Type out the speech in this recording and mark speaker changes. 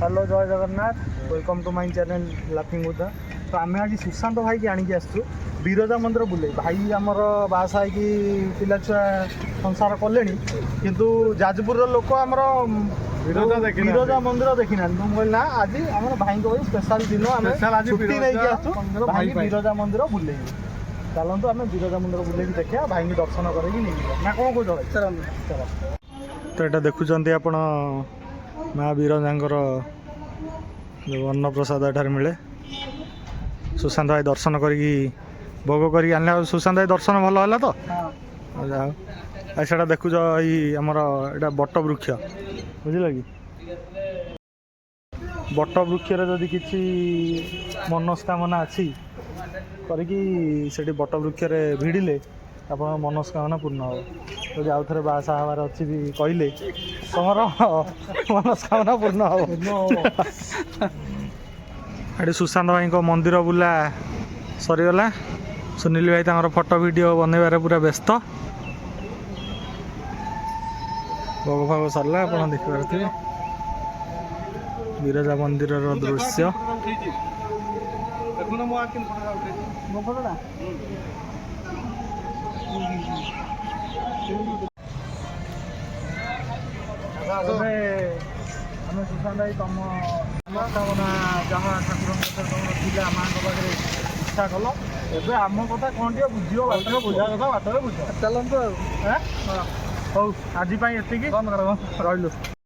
Speaker 1: Hello जय Jagannath welcome to my channel laughing Buddha. तो आम आज सुशांत भाई की आणिकी आसु बिरजा मंदिर बुले भाई आमर बासा कि पिला छुआ संसार कले किंतु जाजपुर लोक आमर बिरजा मंदिर देखी ना तुम कहल ना आज आम भाई को स्पेशल दिन आम छुट्टी नहीं आसु भाई बिरजा मंदिर बुले चलतु आम बिरजा मंदिर बुले देखा भाई की दर्शन करेंगे नहीं ना कौन कौन चल तो यहाँ देखुं आपण माँ बिरजांकर जो अन्नप्रसाद एठार मिले सुशांत भाई दर्शन करी भोग करी आने सुशांत भाई दर्शन भल है तो जाओ से देखुच आमर यहाँ बट वृक्ष बुझल कि बट वृक्ष जदि किसी मनस्कामना अच्छी करी बट वृक्ष भिड़े आप मनस्कामना पूर्ण हो तो आउ थे बासा हबार अच्छी भी कहले तुम मनस्कामना पूर्ण हो ये सुशांत भाई को मंदिर बुला सरीगला सुनील भाई तर फोटो वीडियो बनइबार पूरा व्यस्त भोग भाग सरला आप देखिपारे बिरजा मंदिर दृश्य आम सुशांत भाई तुम मनस्कामना जहाँ ठाकुर था माँ पाखे इच्छा कल एवं आम कथा कौन टे बुझ बाटर बुझा कथा बाटर बुझ चलतु हौ आज एति रही।